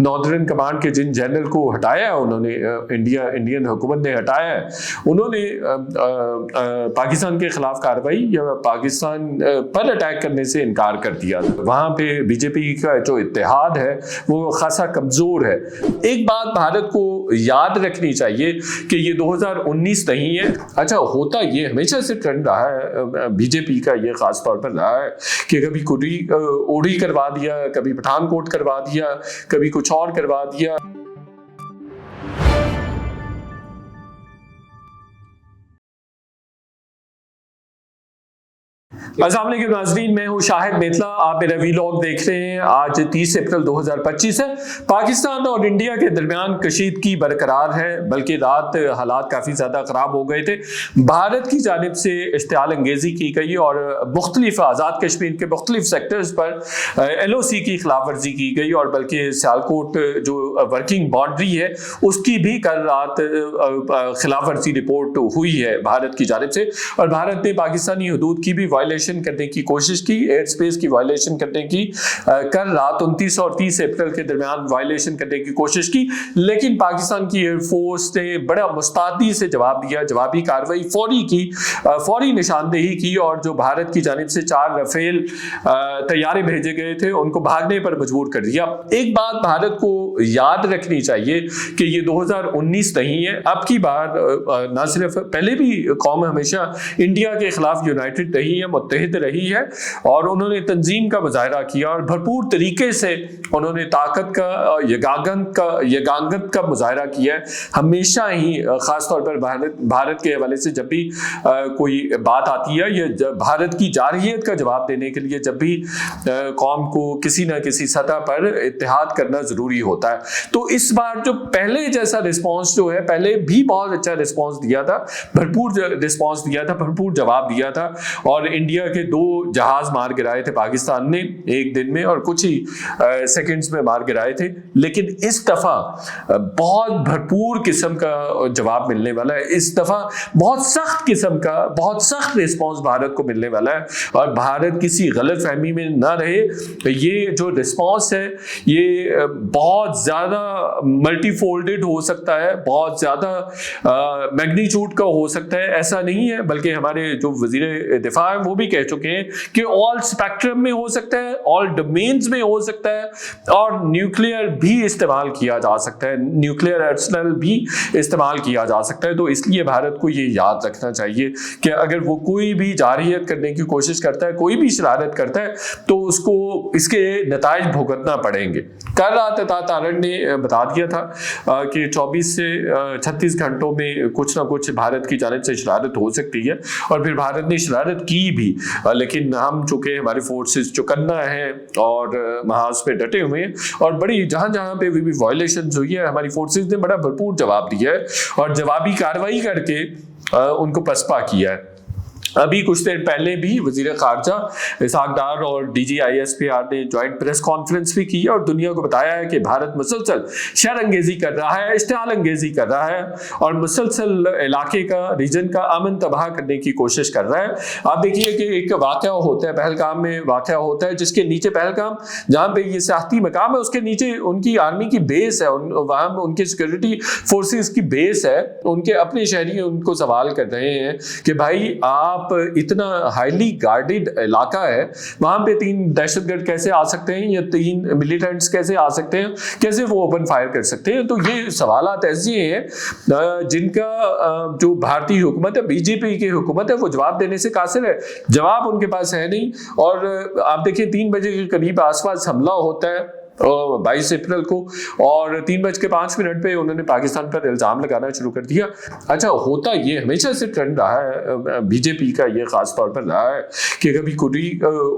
Northern command के जिन general को हटाया है उन्होंने, इंडियन हुकूमत ने हटाया है, उन्होंने पाकिस्तान के खिलाफ कार्रवाई या पाकिस्तान पर अटैक करने से इनकार कर दिया। वहाँ पे बीजेपी का जो इत्तेहाद है वो खासा कमज़ोर है। एक बात भारत को याद रखनी चाहिए कि ये 2019 नहीं है। अच्छा, होता ये हमेशा से ट्रेंड रहा है बीजेपी का, ये खास तौर पर रहा है कि कभी उड़ी करवा दिया, कभी पठानकोट करवा दिया, कभी कुछ और करवा दिया। अस्सलाम वालेकुम नाज़रीन, मैं हूँ शाहिद मेतला, आप मेरा वीलॉग देख रहे हैं। आज 30 अप्रैल 2025 है। पाकिस्तान और इंडिया के दरमियान कशीदगी बरकरार है, बल्कि रात हालात काफ़ी ज़्यादा ख़राब हो गए थे। भारत की जानिब से इश्तिआल अंगेज़ी की गई और मुख्तलिफ आज़ाद कश्मीर के मुख्तलिफ सेक्टर्स पर LOC की खिलाफ वर्जी की गई, और बल्कि सियालकोट जो वर्किंग बाउंड्री है उसकी भी कल रात खिलाफ वर्जी रिपोर्ट हुई है भारत की जानिब से। और भारत ने पाकिस्तानी हदूद की भी वायलेशन करने की कोशिश की, एयर स्पेस की वायलेशन करने की कल रात 29 और 30 अप्रैल के दरमियान वायलेशन करने की कोशिश की, लेकिन पाकिस्तान की एयरफोर्स ने बड़ा मुस्तैदी से जवाब दिया, जवाबी कार्रवाई फौरी की, फौरी निशानदेही की, और जो भारत की जानिब से 4 राफेल तैयारे भेजे गए थे उनको भागने पर मजबूर कर दिया। एक बात भारत को याद रखनी चाहिए कि ये 2019 नहीं है। अब की बार ना सिर्फ, पहले भी कौम हमेशा इंडिया के खिलाफ यूनाइटेड रही है, मुत्तहिद रही है, और उन्होंने तंजीम का मुजाहरा किया और भरपूर तरीके से उन्होंने ताकत का, यगांगत का मुजाहरा किया है। हमेशा ही खास तौर पर भारत के हवाले से जब भी कोई बात आती है, या भारत की जारहियत का जवाब देने के लिए जब भी कौम को किसी न किसी सतह पर इत्तेहाद करना जरूरी होता है। तो इस बार जो पहले जैसा रिस्पॉन्स जो है, पहले भी बहुत अच्छा रिस्पॉन्स दिया था, भरपूर रिस्पॉन्स दिया था, भरपूर जवाब दिया था, और इंडिया के 2 जहाज मार गिराए थे पाकिस्तान ने एक दिन में, और कुछ ही सेकंड्स में मार गिराए थे। लेकिन इस दफा बहुत भरपूर किस्म का जवाब मिलने वाला है। इस दफा बहुत सख्त किस्म का, बहुत सख्त रिस्पॉन्स भारत को मिलने वाला है, और भारत किसी गलत फहमी में ना रहे। ये जो रिस्पॉन्स है ये बहुत ज्यादा मल्टीफोल्डेड हो सकता है, बहुत ज्यादा मैग्नीट्यूड का हो सकता है, ऐसा नहीं है। बल्कि हमारे जो वजीर दिफा है वो भी कह चुके हैं कि ऑल स्पेक्ट्रम में हो सकता है, ऑल डोमेन्स में हो सकता है, और न्यूक्लियर भी इस्तेमाल किया जा सकता है, न्यूक्लियर आर्सेनल भी इस्तेमाल किया जा सकता है। तो इसलिए भारत को ये याद रखना चाहिए कि अगर वो कोई भी जारहियत करने की कोशिश करता है, कोई भी शरारत करता है, तो उसको इसके नताइज भुगतना पड़ेंगे। कल रात तारण ने बता दिया था कि 24 से 36 घंटों में कुछ ना कुछ भारत की जानिब से शरारत हो सकती है, और फिर भारत ने शरारत की भी। लेकिन हम चूंकि हमारे फोर्सेस चौकन्ना है और महाज पे डटे हुए हैं, और बड़ी जहां पे भी वायलेशन हुई है, हमारी फोर्सेस ने बड़ा भरपूर जवाब दिया है और जवाबी कार्रवाई करके उनको पसपा किया है। अभी कुछ देर पहले भी वजीर खारजा इसहाक डार और DGISPR ने ज्वाइंट प्रेस कॉन्फ्रेंस भी की है और दुनिया को बताया है कि भारत मुसलसल शर अंगेजी कर रहा है, इश्तिआल अंगेजी कर रहा है, और मुसलसल इलाके का, रीजन का अमन तबाह करने की कोशिश कर रहा है। आप देखिए कि एक वाक़या होता है, पहलगाम में वाक़या होता है, जिसके नीचे, पहलगाम जहाँ पे ये सियाहती मकाम है उसके नीचे उनकी आर्मी की बेस है, वहाँ उनकी सिक्योरिटी फोर्सेस की बेस है। उनके अपने शहरी उनको सवाल कर रहे हैं कि भाई आप इतना हाईली गार्डेड इलाका है, वहां पे 3 दहशतगर्द कैसे आ सकते हैं, या 3 मिलिटेंट्स कैसे आ सकते हैं, कैसे वो ओपन फायर कर सकते हैं। तो ये सवालात ऐसे हैं जिनका जो भारतीय हुकूमत है, बीजेपी की हुकूमत है, वो जवाब देने से कासिर है। जवाब उनके पास है नहीं। और आप देखिए 3 बजे के करीब आसपास हमला होता है 22 अप्रैल को, और 3:05 पे उन्होंने पाकिस्तान पर इल्जाम लगाना शुरू कर दिया। अच्छा, होता ये हमेशा से ट्रेंड रहा है बीजेपी का, ये खास तौर पर रहा है कि कभी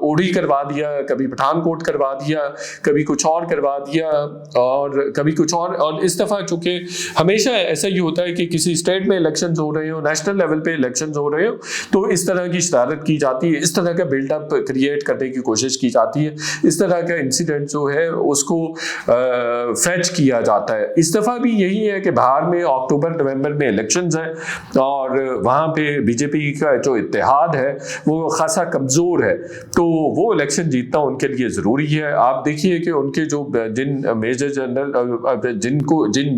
उड़ी करवा दिया, कभी पठानकोट करवा दिया, कभी कुछ और करवा दिया, और कभी कुछ और इस दफा चूंकि हमेशा ऐसा ही होता है कि किसी स्टेट में इलेक्शंस हो रहे हो, नेशनल लेवल पे इलेक्शंस हो रहे हो, तो इस तरह की शरारत की जाती है, इस तरह का बिल्डअप क्रिएट करने की कोशिश की जाती है, इस तरह का इंसिडेंट जो है उसको फैच किया जाता है। इस दफ़ा भी यही है कि बिहार में अक्टूबर नवंबर में इलेक्शंस हैं और वहाँ पे बीजेपी का जो इत्तेहाद है वो खासा कमज़ोर है, तो वो इलेक्शन जीतना उनके लिए ज़रूरी है। आप देखिए कि उनके जो जिन मेजर जनरल जिन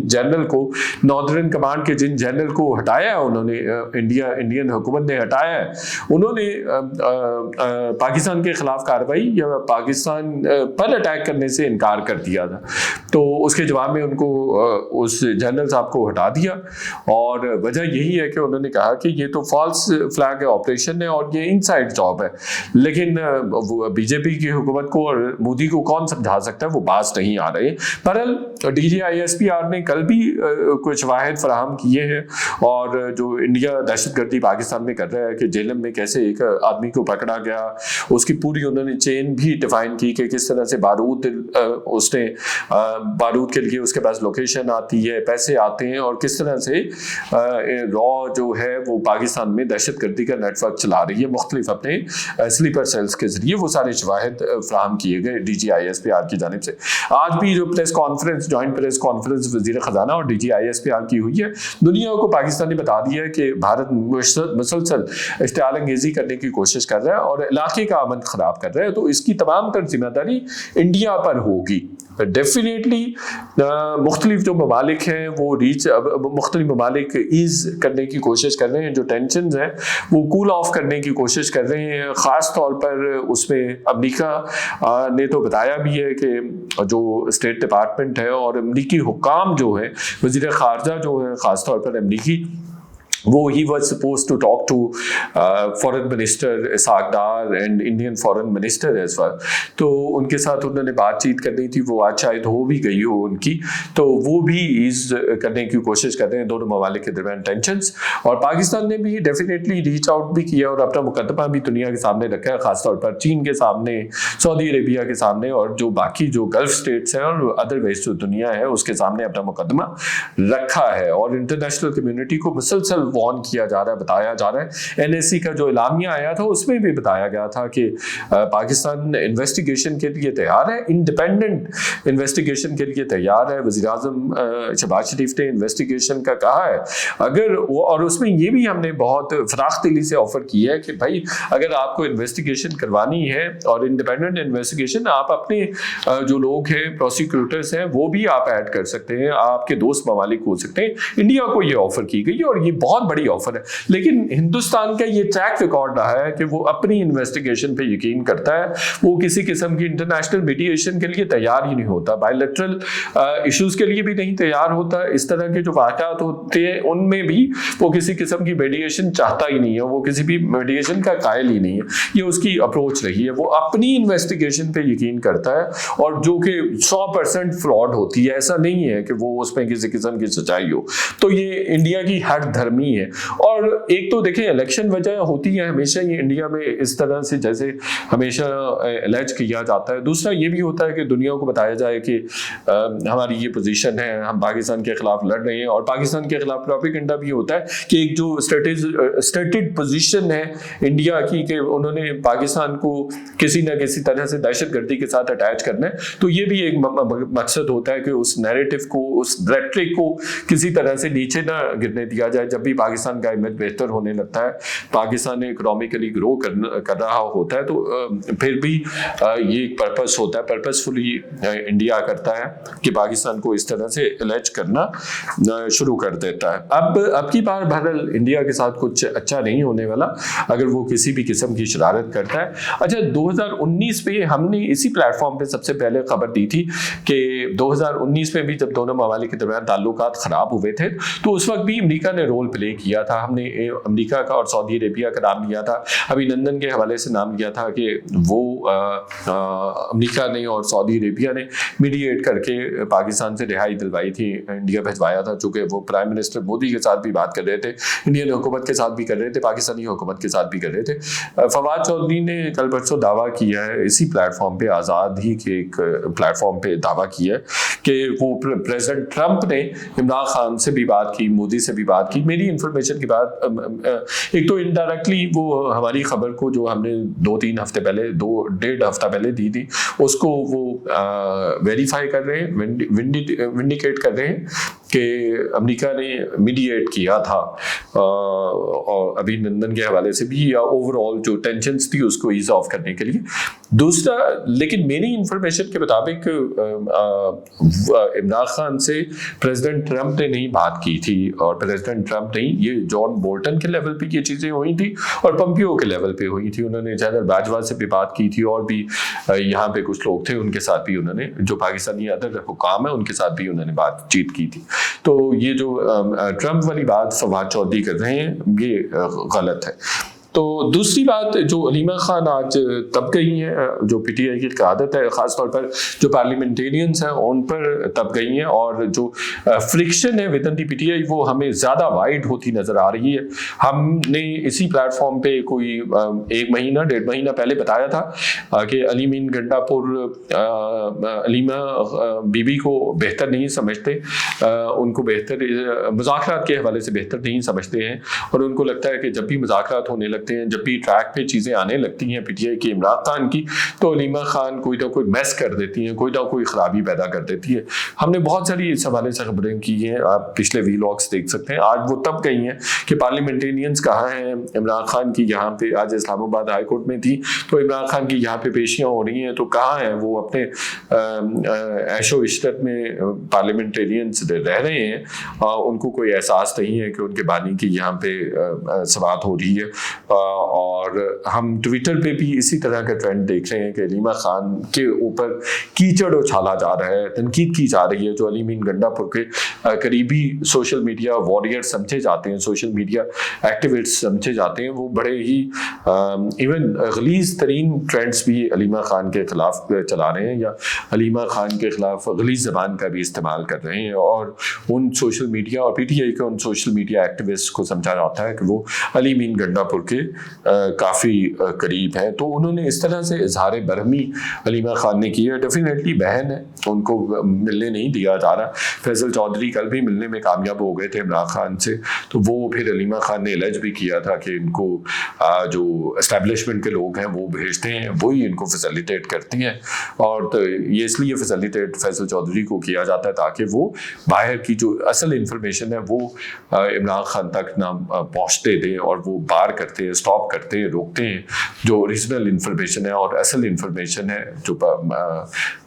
जनरल को नॉर्दर्न कमांड के जिन जनरल को हटाया है उन्होंने, इंडियन हुकूमत ने हटाया है, उन्होंने पाकिस्तान के खिलाफ कार्रवाई या पाकिस्तान पर अटैक करने से इनकार कर दिया था। तो उसके जवाब में उनको उस जनरल साहब को हटा दिया और वजह यही है कि उन्होंने कहा कि ये तो फॉल्स फ्लैग ऑपरेशन है और ये इनसाइड जॉब है। लेकिन बीजेपी की हुकूमत को और मोदी को कौन समझा सकता है, वो बात नहीं आ रही। बहरहाल DGISPR ने कल भी कुछ वाहिद फराहम किए हैं और जो इंडिया दहशतगर्दी पाकिस्तान में कर रहा है कि जेलम में कैसे एक आदमी को पकड़ा गया, उसकी पूरी उन्होंने चेन भी डिफाइन की कि किस तरह से बारूद के लिए उसके पास लोकेशन आती है, पैसे आते हैं और किस तरह से रॉ जो है वो पाकिस्तान में दहशतगर्दी का नेटवर्क चला रही है मुख्तलिफ अपने स्लीपर सेल्स के जरिए। वो सारे शवाहिद फ्राहम किए गए DGISPR की जानिब से। आज भी जो press conference, joint press conference वज़ीर ख़जाना और DGISPR की हुई है, दुनिया को पाकिस्तान ने बता दिया है कि भारत मुसलसल इश्तिआल अंगेज़ी करने की कोशिश कर रहा है और इलाके का अमन ख़राब कर रहा है, तो इसकी तमाम तर जिम्मेदारी इंडिया पर होगी। डेफिनेटली मुख्तलिफ जो ममालिक हैं वो मुख्तलिफ ममालिक ईज़ करने की कोशिश कर रहे हैं, जो टेंशन हैं वो कूल ऑफ करने की कोशिश कर रहे हैं। ख़ास तौर पर उसमें अमेरिका ने तो बताया भी है कि जो स्टेट डिपार्टमेंट है और अमेरिकी हुक्काम जो है, वज़ीर ख़ारजा जो है ख़ास तौर पर अमेरिकी, वो he was suppose to talk to foreign minister Ishaq Dar and Indian foreign minister as well, तो उनके साथ उन्होंने बातचीत करनी थी, वो आज शायद हो भी गई हो उनकी, तो वो भी ईज करने की कोशिश कर रहे हैं दोनों ममालिक के दरमियान टेंशंस। और पाकिस्तान ने भी डेफिनेटली रीच आउट भी किया और अपना मुकदमा भी दुनिया के सामने रखा है, खासतौर पर चीन के सामने, सऊदी अरेबिया के सामने और जो बाकी जो गल्फ स्टेट्स हैं और अदरवाइज जो दुनिया है उसके सामने अपना मुकदमा रखा है। और इंटरनेशनल कम्युनिटी को मुसलसल वार्न किया जा रहा है, बताया जा रहा है। NSC का जो इलामिया आया था उसमें भी बताया गया था कि पाकिस्तान इन्वेस्टिगेशन के लिए तैयार है, इंडिपेंडेंट इन्वेस्टिगेशन के लिए तैयार है। वज़ीर आज़म शहबाज शरीफ ने इन्वेस्टिगेशन का कहा है, अगर और उसमें ये भी हमने बहुत फराख दिली से ऑफर किया है कि भाई अगर आपको इन्वेस्टिगेशन करवानी है और इंडिपेंडेंट इन्वेस्टिगेशन, आप अपने जो लोग हैं प्रोसिक्यूटर्स हैं वो भी आप ऐड कर सकते हैं, आपके दोस्त ममालिक हो सकते हैं। इंडिया को ये ऑफर की गई और ये बहुत बड़ी ऑफर है, लेकिन हिंदुस्तान का ये ट्रैक रिकॉर्ड रहा है कि वो अपनी इन्वेस्टिगेशन पे यकीन करता है, वो किसी किस्म की इंटरनेशनल मीडिएशन के लिए तैयार ही नहीं होता, बायलैटरल इश्यूज के लिए भी नहीं तैयार होता। इस तरह के जो वाक़यात होते हैं उनमें भी वो किसी किस्म की मीडिएशन चाहता ही नहीं है, वो किसी भी मीडिएशन का कायल ही नहीं है। ये उसकी अप्रोच रही है, वो अपनी इन्वेस्टिगेशन पे यकीन करता है और जो कि 100% फ्रॉड होती है, ऐसा नहीं है कि वो उसमें किसी किस्म की सच्चाई हो। तो ये इंडिया की हर धर्मी है। और एक तो देखें इलेक्शन वजह होती है हमेशा ही इंडिया में इस तरह से जैसे हमेशा एलेज किया जाता है। दूसरा ये भी होता है कि दुनिया को बताया जाए कि हमारी ये पोजीशन है, हम पाकिस्तान के खिलाफ लड़ रहे हैं, और पाकिस्तान के खिलाफ प्रोपेगेंडा भी होता है कि एक जो स्टेटेड पोजीशन है इंडिया की कि उन्होंने पाकिस्तान को किसी न किसी तरह से दहशतगर्दी के साथ अटैच करना है। तो ये भी एक मकसद होता है कि उस नैरेटिव को, उस रेटरिक को किसी तरह से नीचे ना गिरने दिया जाए। जब भी पाकिस्तान का इमेज बेहतर होने लगता है, पाकिस्तान इकोनॉमिकली ग्रो कर रहा होता है, तो फिर भी ये एक पर्पस होता है, पर्पसफुली इंडिया करता है कि पाकिस्तान को इस तरह से एलेज करना शुरू कर देता है। अब की बार बहरहाल इंडिया के साथ कुछ अच्छा नहीं होने वाला अगर वो किसी भी किस्म की शरारत करता है। अच्छा, 2019 में हमने इसी प्लेटफॉर्म पे सबसे पहले खबर दी थी कि 2019 में भी जब दोनों ममालिक के दरमियान ताल्लुकात खराब हुए थे तो उस वक्त भी अमेरिका ने रोल प्ले किया था। हमने अमेरिका का और सऊदी अरेबिया का नाम लिया था, अभिनंदन के हवाले से नाम लिया था कि वो अमेरिका ने और सऊदी अरेबिया ने मीडिएट करके पाकिस्तान से रिहाई दिलवाई थी, इंडिया भिजवाया था। चूँकि वो प्राइम मिनिस्टर मोदी के साथ भी बात कर रहे थे, इंडियन हुकूमत के साथ भी कर रहे थे, पाकिस्तानी हुकूमत के साथ भी कर रहे थे। फवाद चौधरी ने कल परसों दावा किया है इसी प्लेटफॉर्म पे, आज़ाद ही के एक प्लेटफॉर्म पे दावा किया है कि वो प्रेसिडेंट ट्रंप ने इमरान खान से भी बात की, मोदी से भी बात की। मेरी इंफॉर्मेशन की बात, एक तो इनडायरेक्टली वो हमारी खबर को जो हमने 2-3 हफ्ते पहले, 2-1.5 हफ्ता पहले दी थी, उसको वो वेरीफाई कर रहे हैं, विंडिकेट कर रहे हैं कि अमेरिका ने मीडिएट किया था और अभिनंदन के हवाले से भी, या ओवरऑल जो टेंशन्स थी उसको ईज ऑफ करने के लिए। दूसरा, लेकिन मेरी इंफॉर्मेशन के मुताबिक इमरान खान से प्रेसिडेंट ट्रंप ने नहीं बात की थी, और प्रेसिडेंट ट्रंप नहीं, ये जॉन बोल्टन के लेवल पे ये चीज़ें हुई थी और पंपियो के लेवल पे हुई थी। उन्होंने जनरल बाजवा से भी बात की थी, और भी यहाँ पे कुछ लोग थे उनके साथ भी उन्होंने, जो पाकिस्तानी अदर हुकाम है उनके साथ भी उन्होंने बातचीत की थी। तो ये जो ट्रंप वाली बात फवाद चौधरी कर रहे हैं, ये गलत है। तो दूसरी बात, जो अलीमा खान आज तब गई हैं, जो पीटीआई की क़यादत है, ख़ासतौर पर जो पार्लियामेंटेरियंस हैं उन पर तब गई हैं, और जो फ्रिक्शन है विद इन दी पीटीआई वो हमें ज़्यादा वाइड होती नज़र आ रही है। हमने इसी प्लेटफॉर्म पे कोई 1 महीना 1.5 महीना पहले बताया था कि अलीमीन गंडापुर अलीमा बीबी को बेहतर नहीं समझते, उनको बेहतर मुज़ाकरात के हवाले से बेहतर नहीं समझते हैं, और उनको लगता है कि जब भी मुज़ाकरात होने लगते हैं, जब भी ट्रैक पे चीज़ें आने लगती हैं पीटीआई के इमरान खान की, तो अलीमा खान कोई ना कोई मैस कर देती हैं, कोई ना कोई ख़राबी पैदा कर देती है। हमने बहुत सारी इस हवाले से खबरें की हैं, आप पिछले वीलॉग्स देख सकते हैं। आज वो तब गई हैं कि पार्लियामेंटेरियंस कहाँ हैं, इमरान खान की यहाँ पे, आज इस्लामाबाद हाई कोर्ट में थी, तो इमरान खान की यहाँ पे पेशियाँ हो रही हैं, तो कहाँ हैं वो? अपने ऐशो इशरत में पार्लियामेंटेरियंस रह रहे हैं, उनको कोई एहसास नहीं है कि उनके बानी की यहाँ पे समाअत हो रही है। और हम ट्विटर पे भी इसी तरह का ट्रेंड देख रहे हैं कि अलीमा खान के ऊपर कीचड़ उछाला जा रहा है, तनकीद की जा रही है। जो अलीमीन गंडापुर के करीबी सोशल मीडिया वॉरियर समझे जाते हैं, सोशल मीडिया एक्टिविस्ट समझे जाते हैं, वो बड़े ही इवन गलीज तरीन ट्रेंड्स भी अलीमा खान के खिलाफ चला रहे हैं, या अलीमा खान के खिलाफ गलीज ज़बान का भी इस्तेमाल कर रहे हैं। और उन सोशल मीडिया और पीटीआई के उन सोशल मीडिया एक्टिविस्ट को समझा जाता है कि वो अलीमीन गंडापुर के काफ़ी करीब है। तो उन्होंने इस तरह से इजहार बरहमी अलीमा खान ने किया। डेफिनेटली बहन है, उनको मिलने नहीं दिया जा रहा। फैसल चौधरी कल भी मिलने में कामयाब हो गए थे इमरान खान से, तो वो फिर अलीमा खान ने एलर्ज भी किया था कि इनको जो एस्टेब्लिशमेंट के लोग हैं वो भेजते हैं, वही इनको फैसिलिटेट करती हैं। और तो ये इसलिए फैसिलिटेट फैसल चौधरी को किया जाता है ताकि वो बाहर की जो असल इंफॉर्मेशन है वो इमरान खान तक ना पहुँचते दें, और वो बार करते हैं, स्टॉप करते हैं, रोकते हैं जो ओरिजिनल इंफॉर्मेशन है और असल इंफॉर्मेशन है, जो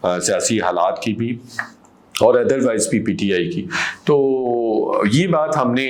सियासी हालात की भी और अदरवाइज भी पीटीआई की। तो ये बात हमने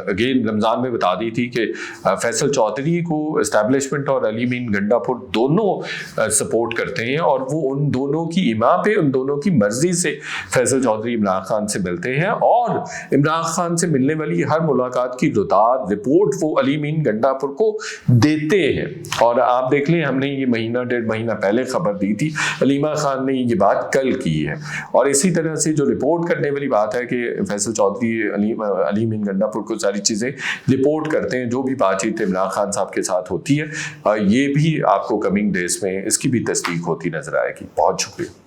अगेन रमज़ान में बता दी थी कि फैसल चौधरी को इस्टेब्लिशमेंट और अलीमीन गंडापुर दोनों सपोर्ट करते हैं, और वो उन दोनों की इमा पे, उन दोनों की मर्जी से फैसल चौधरी इमरान खान से मिलते हैं, और इमरान खान से मिलने वाली हर मुलाकात की रिपोर्ट वो अलीमीन गंडापुर को देते हैं। और आप देख लें, हमने ये महीना 1.5 महीना पहले खबर दी थी, अलीमा खान ने ये बात कल की है। और इसी तरह से जो रिपोर्ट करने वाली बात है कि फैसल चौधरी अलीमीन गंडापुर को सारी चीज़ें रिपोर्ट करते हैं, जो भी बातचीत इमरान खान साहब के साथ होती है, ये भी आपको कमिंग डेज में इसकी भी तस्दीक होती नजर आएगी। बहुत शुक्रिया।